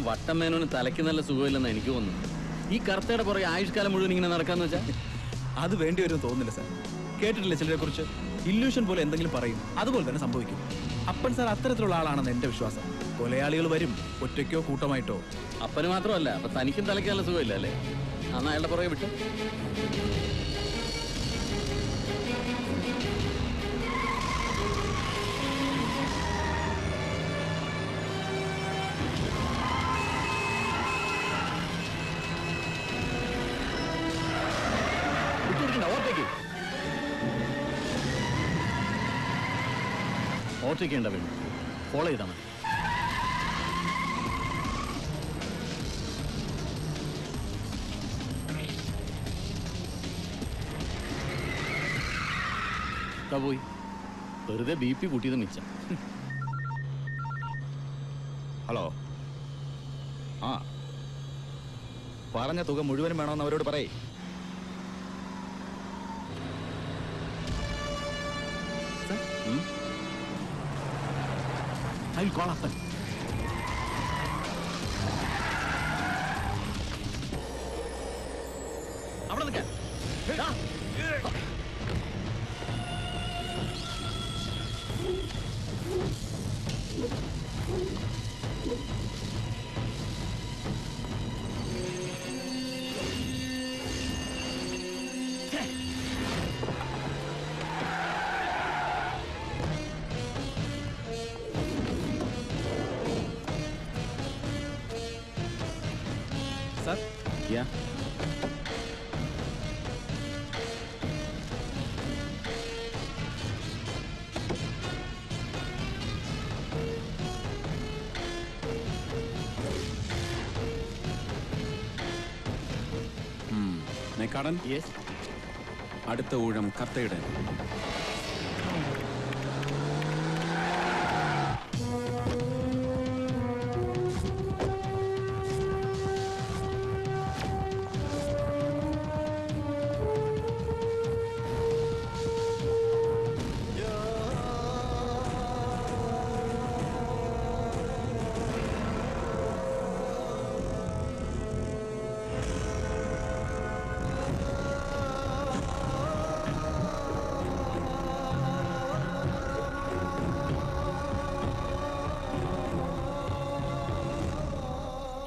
വട്ടമേനോന് തലയ്ക്ക് നല്ല സുഖമില്ലെന്ന് എനിക്ക് തോന്നുന്നു. ഈ കറുത്തയുടെ പുറകെ ആയുഷ്കാലം മുഴുവൻ ഇങ്ങനെ നടക്കാന്ന് വെച്ചാൽ അത് വേണ്ടി വരും തോന്നുന്നില്ല സാർ. കേട്ടിട്ടില്ല ചിലരെ കുറിച്ച് ഇല്യൂഷൻ പോലെ എന്തെങ്കിലും പറയും, അതുപോലെ തന്നെ സംഭവിക്കും. അപ്പൻ സാർ അത്തരത്തിലുള്ള ആളാണെന്ന് എന്റെ വിശ്വാസം. കൊലയാളികൾ വരും, ഒറ്റയ്ക്കോ കൂട്ടമായിട്ടോ. അപ്പന് മാത്രമല്ല, അപ്പൊ തനിക്കും തലയ്ക്ക് നല്ല സുഖമില്ല അല്ലേ? അന്ന് അയാളുടെ പുറകെ വിട്ടു. ഓർത്തിക്കേണ്ട വേണം, ഫോളോ ചെയ്താൽ മതി. പോയി വെറുതെ BP കൂട്ടിയത് മിച്ചം. ഹലോ, ആ പറഞ്ഞ തുക മുഴുവനും വേണമെന്ന് അവരോട് പറയേ. I will call Appan. അവിടെ നിൽക്കാൻ. Sir? Yeah. മേക്കാടൻ, Yes. അടുത്ത ഊഴം കത്തയുടെ.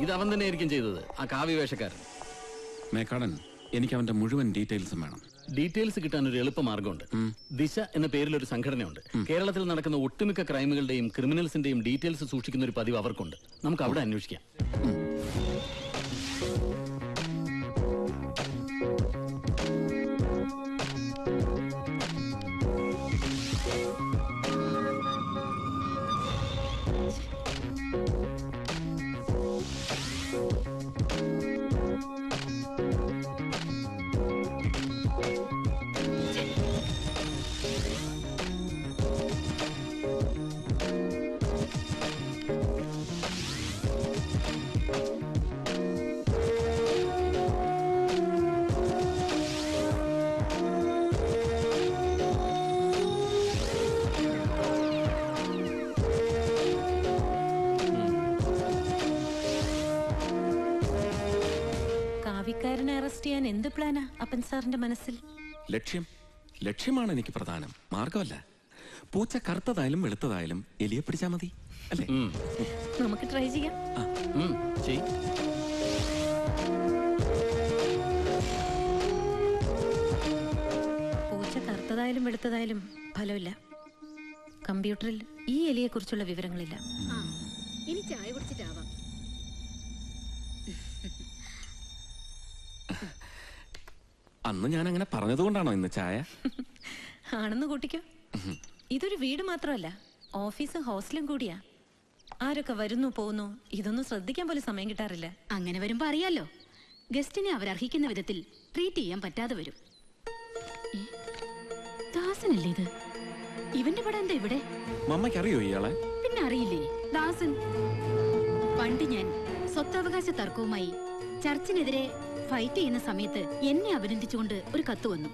ഇത് അവൻ തന്നെ ആയിരിക്കും ചെയ്തത്, ആ കാവ്യ വേഷക്കാരൻ. മേക്കാടൻ, എനിക്ക് അവന്റെ മുഴുവൻ ഡീറ്റെയിൽസും വേണം. ഡീറ്റെയിൽസ് കിട്ടാൻ ഒരു എളുപ്പ മാർഗമുണ്ട്. ദിശ എന്ന പേരിലൊരു സംഘടനയുണ്ട്. കേരളത്തിൽ നടക്കുന്ന ഒട്ടുമിക്ക ക്രൈമുകളുടെയും ക്രിമിനൽസിന്റെയും ഡീറ്റെയിൽസ് സൂക്ഷിക്കുന്ന ഒരു പതിവ് അവർക്കുണ്ട്. നമുക്ക് അവിടെ അന്വേഷിക്കാം. കാവ്യക്കാരനെ അറസ്റ്റ് ചെയ്യാൻ എന്ത് പ്ലാനാ അപ്പൻ സാറിന്റെ മനസ്സിൽ? ലക്ഷ്യമാണ് എനിക്ക് പ്രധാനം, മാർഗമല്ല. പൂച്ച കറുത്തതായാലും വെളുത്തതായാലും എലിയെ പിടിച്ചാ മതി അല്ലേ? നമുക്ക് ട്രൈ ചെയ്യാം. പൂച്ച കറുത്തതായാലും വെളുത്തതായാലും ഫലമില്ല. കമ്പ്യൂട്ടറിൽ ഈ എലിയെ കുറിച്ചുള്ള വിവരങ്ങളില്ല. ഇനി ചായ കുടിച്ചിട്ടാവാം. അന്ന് ഞാൻ അങ്ങനെ പറഞ്ഞതുകൊണ്ടാണോ ഇന്ന് ചായ? ആണെന്ന് കൂട്ടിക്കോ. ഇതൊരു വീട് മാത്രമല്ല, ഓഫീസും ഹോസ്റ്റലും കൂടിയാ. ആരൊക്കെ വരുന്നു പോകുന്നു ഇതൊന്നും ശ്രദ്ധിക്കാൻ പോലും സമയം കിട്ടാറില്ല. അങ്ങനെ വരുമ്പോ അറിയാലോ, ഗസ്റ്റിനെ അവരർഹിക്കുന്ന വിധത്തിൽ ട്രീറ്റ് ചെയ്യാൻ പറ്റാതെ വരും. ദാസനല്ലേ ഇത്? ഇവന്റെ പടം എന്താ ഇവിടെ? മമ്മയ്ക്ക് അറിയോ ഇയാളെ? പിന്നെ അറിയില്ലേ, ദാസൻ. പണ്ട് ഞാൻ സ്വത്തവകാശ തർക്കവുമായി ചർച്ചിനെതിരെ ഫൈറ്റ് ചെയ്യുന്ന സമയത്ത് എന്നെ അഭിനന്ദിച്ചുകൊണ്ട് ഒരു കത്ത് വന്നു.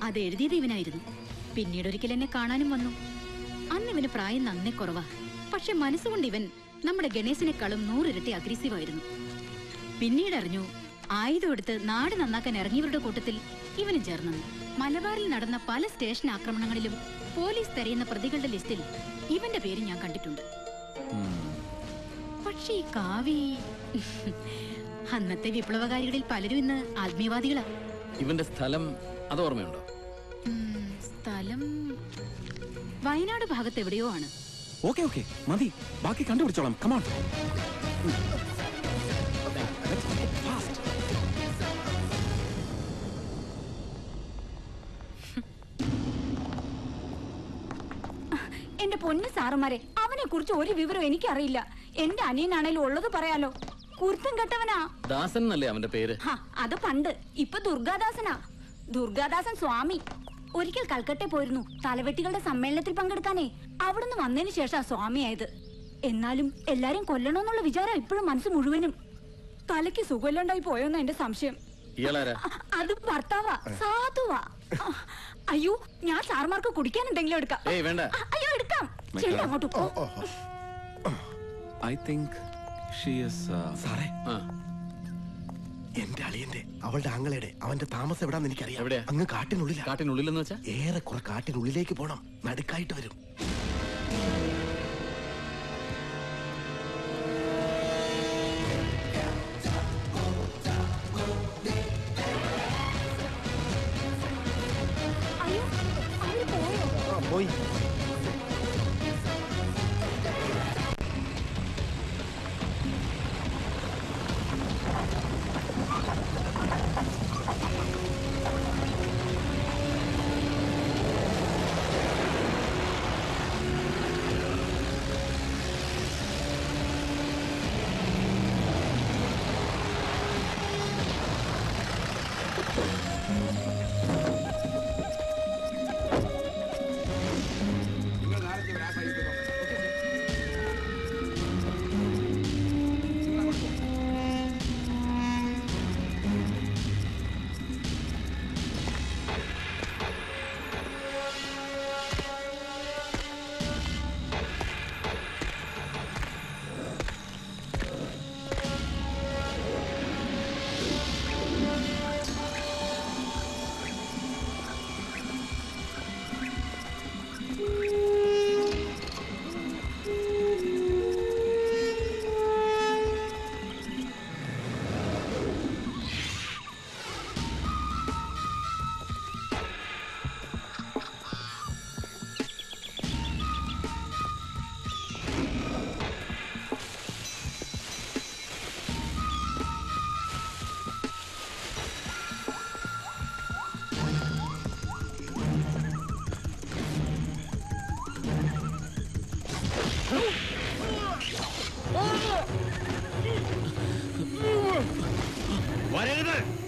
അത് എഴുതിയത് ഇവനായിരുന്നു. പിന്നീട് ഒരിക്കൽ എന്നെ കാണാനും വന്നു. അന്ന് ഇവന് പ്രായം നന്നേ കുറവാ. പക്ഷെ മനസ്സുകൊണ്ട് ഇവൻ നമ്മുടെ ഗണേശനേക്കാളും 100 ഇരട്ടി അഗ്രസീവ് ആയിരുന്നു. പിന്നീട് അറിഞ്ഞു ആയുധം എടുത്ത് നാട് നന്നാക്കാൻ ഇറങ്ങിയവരുടെ കൂട്ടത്തിൽ ഇവനും ചേർന്നെന്ന്. മലബാറിൽ നടന്ന പല സ്റ്റേഷൻ ആക്രമണങ്ങളിലും പോലീസ് തെരയുന്ന പ്രതികളുടെ ലിസ്റ്റിൽ ഇവന്റെ പേര് ഞാൻ കണ്ടിട്ടുണ്ട്. പക്ഷേ ഈ കാവി അന്നത്തെ വിപ്ലവകാരികളിൽ പലരും ഇന്ന് ആത്മീയവാദികളാ. ഇവന്റെ സ്ഥലം അത് ഓർമ്മയുണ്ടോ? സ്ഥലം വയനാട് ഭാഗത്ത് എവിടെയോ ആണ്. ഓക്കെ ഓക്കെ മതി, ബാക്കി കണ്ടുപിടിച്ചോളാം. കമോൺ. എന്റെ പൊന്നു സാറുമാരെ, അവനെ കുറിച്ച് ഒരു വിവരം എനിക്കറിയില്ല. എന്റെ അനിയനാണേലും ഉള്ളത് പറയാലോ. കുരുത്തം കെട്ടവനാ. ദാസൻ എന്നല്ലേ അവന്റെ പേര്? അത് പണ്ട്. ഇപ്പൊ ദുർഗാദാസനാ. ദുർഗാദാസൻ സ്വാമി. ഒരിക്കൽ കൽക്കട്ടെ പോയിരുന്നു തലവെട്ടികളുടെ സമ്മേളനത്തിൽ പങ്കെടുക്കാനേ. അവിടുന്ന് വന്നതിന് ശേഷം സ്വാമിയായത്. എന്നാലും എല്ലാരും കൊല്ലണമെന്നുള്ള വിചാരം ഇപ്പോഴും മനസ്സ് മുഴുവനും. തലയ്ക്ക് സുഖമില്ലാണ്ടായി പോയോന്നാ എന്റെ സംശയം. അത് ഭർത്താവാ, സാധുവാ. അയ്യോ, ഞാൻ സാർമാർക്ക് കുടിക്കാൻ എന്തെങ്കിലും എടുക്കാം. അയ്യോ എടുക്കാം. ചെല്ലു അങ്ങോട്ട് പോ. ഐ തിങ്ക് ഷീ ഈസ് സാറേ, എന്റെ അളിയന്റെ അവളുടെ ആങ്ങളയുടെ അവന്റെ താമസം എവിടാന്ന് എനിക്കറിയാം. അങ്ങ് കാട്ടിനുള്ളിൽ. കാട്ടിനുള്ളിലെന്ന് വെച്ചാ ഏറെ കുറെ കാട്ടിനുള്ളിലേക്ക് പോണം. നടുക്കായിട്ട് വരും. പോയി.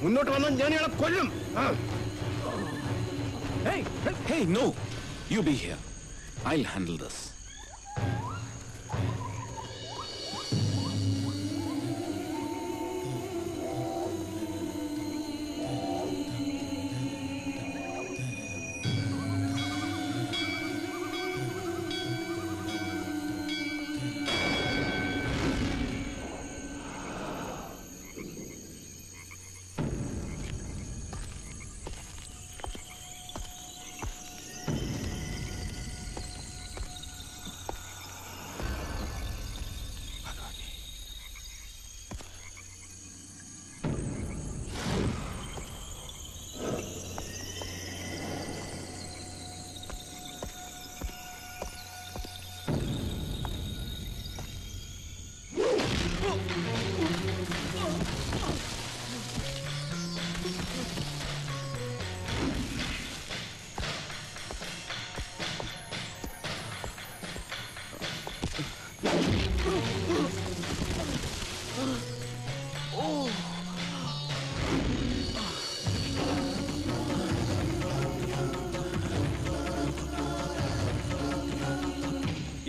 മുന്നോട്ട് വന്നാൽ ഞാൻ ഇയാളെ കൊല്ലും. Hey, no. You be here. I'll handle this.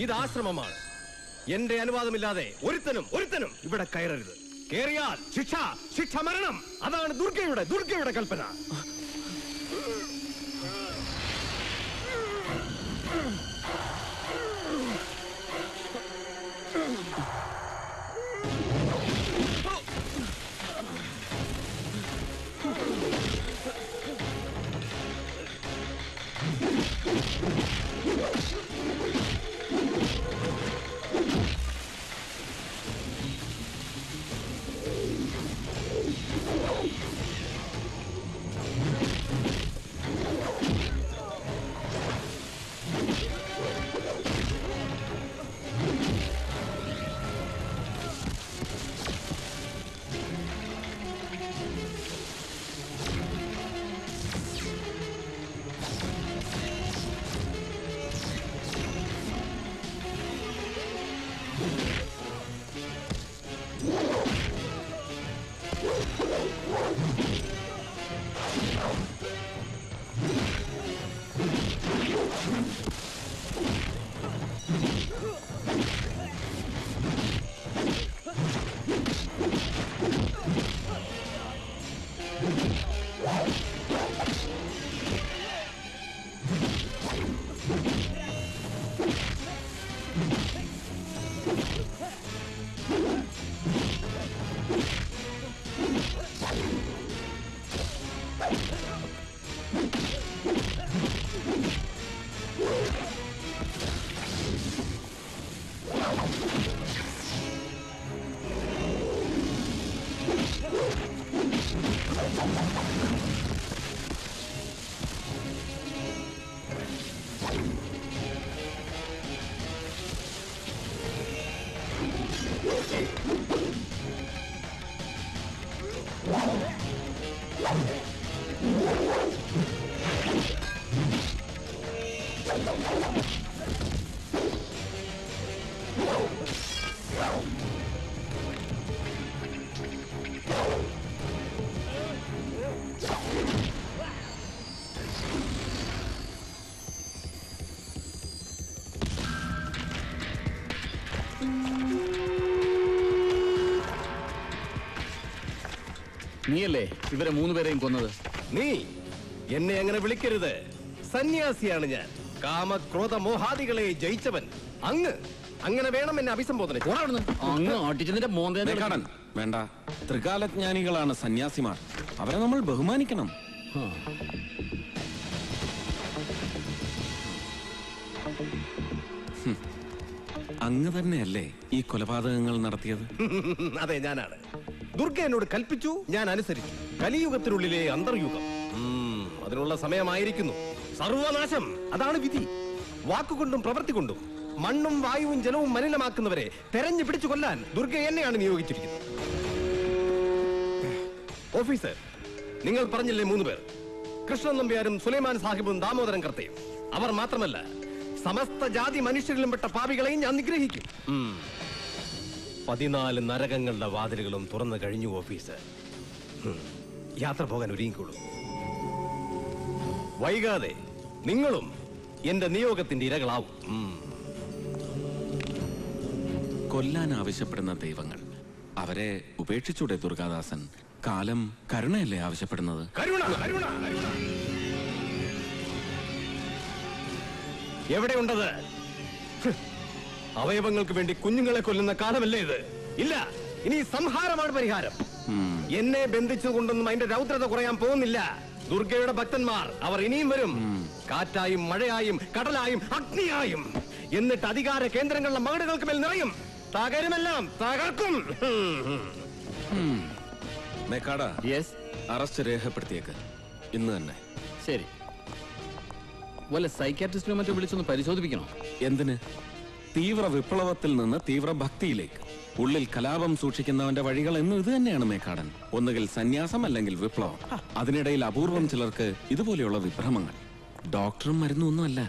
ഇത് ആശ്രമമാണ്. എന്റെ അനുവാദമില്ലാതെ ഒരുത്തനും ഇവിടെ കയറരുത്. കേറിയാൽ ശിക്ഷ മരണം. അതാണ് ദുർഗയുടെ കൽപ്പന. നീയല്ലേ ഇവരെ 3 പേരെയും കൊന്നത്? നീ എന്നെ അങ്ങനെ വിളിക്കരുത്. സന്യാസിയാണ് ഞാൻ. കാമക്രോധ മോഹാദികളെ ജയിച്ചവൻ. അങ്ങനെ വേണം എന്നെ അഭിസംബോധന. അങ്ങ് അടിച്ചതിന്റെ മോന്തേനെ കാണാൻ വേണ്ട. ത്രികാലജ്ഞാനികളാണ് സന്യാസിമാർ. അവരെ നമ്മൾ ബഹുമാനിക്കണം. അങ്ങ് തന്നെയല്ലേ ഈ കൊലപാതകങ്ങൾ നടത്തിയത്? അതെ, ഞാനാണ്. ദുർഗ എന്നോട് കൽപ്പിച്ചു, ഞാൻ അനുസരിച്ചു. കലിയുഗത്തിനുള്ളിലെ അന്തർയുഗം. അതിനുള്ള സമയമായിരിക്കുന്നു. സർവനാശം, അതാണ് വിധി. വാക്കുകൊണ്ടും പ്രവൃത്തി കൊണ്ടും മണ്ണും വായുവും ജലവും മലിനമാക്കുന്നവരെ തെരഞ്ഞു പിടിച്ചു കൊല്ലാൻ ദുർഗ എന്നെയാണ് നിയോഗിച്ചിരിക്കുന്നത്. ഓഫീസർ, നിങ്ങൾ പറഞ്ഞില്ലേ 3 പേർ? കൃഷ്ണൻ നമ്പ്യാരും സുലൈമാൻ സാഹിബും ദാമോദരൻ കർത്തയും. അവർ മാത്രമല്ല, സമസ്ത ജാതി മനുഷ്യരിലും പെട്ട പാപികളെയും ഞാൻ നിഗ്രഹിക്കും. 14 നരകങ്ങളുടെ വാതിലുകളും തുറന്നു കഴിഞ്ഞു ഓഫീസർ. യാത്ര പോകാൻ ഒരുങ്ങിക്കോളൂ. വൈകാതെ നിങ്ങളും എന്റെ നിയോഗത്തിന്റെ ഇരകളാവും. കൊല്ലാൻ ആവശ്യപ്പെടുന്ന ദൈവങ്ങൾ, അവരെ ഉപേക്ഷിച്ചൂടെ ദുർഗാദാസൻ? കാലം കരുണയല്ലേ ആവശ്യപ്പെടുന്നത്? കരുണ എവിടെയുണ്ടത്? അവയവങ്ങൾക്ക് വേണ്ടി കുഞ്ഞുങ്ങളെ കൊല്ലുന്ന കാലമല്ലേ ഇത്? ഇല്ല, ഇനി സംഹാരമാണ് പരിഹാരം. എന്നെ ബന്ധിച്ചുകൊണ്ടൊന്നും അതിന്റെ രൗദ്രത കുറയാൻ പോകുന്നില്ല. ദുർഗയുടെ ഭക്തന്മാർ, അവർ ഇനിയും വരും. കാറ്റായും മഴയായും കടലായും അഗ്നിയായും. എന്നിട്ട് അധികാര കേന്ദ്രങ്ങളുടെ മകടുകൾക്ക് മേൽ നിറയും. തകരുമെല്ലാം, തകർക്കും. അറസ്റ്റ് രേഖപ്പെടുത്തിയേക്ക് ഇന്ന് തന്നെ. ശരി. വല്ല സൈക്കാട്രിസ്റ്റിനെ മറ്റോ വിളിച്ചൊന്ന് പരിശോധിപ്പിക്കണോ? എന്തിന്? തീവ്ര വിപ്ലവത്തിൽ നിന്ന് തീവ്ര ഭക്തിയിലേക്ക്. ഉള്ളിൽ കലാപം സൂക്ഷിക്കുന്നവന്റെ വഴികൾ എന്നും ഇത് തന്നെയാണ് മേക്കാടൻ. ഒന്നുകിൽ സന്യാസം, അല്ലെങ്കിൽ വിപ്ലവം. അതിനിടയിൽ അപൂർവം ചിലർക്ക് ഇതുപോലെയുള്ള വിഭ്രമങ്ങൾ. ഡോക്ടറും മരുന്നും ഒന്നുമല്ല,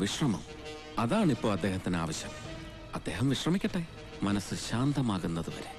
വിശ്രമം. അതാണിപ്പോ അദ്ദേഹത്തിന് ആവശ്യം. അദ്ദേഹം വിശ്രമിക്കട്ടെ, മനസ്സ് ശാന്തമാകുന്നത് വരെ.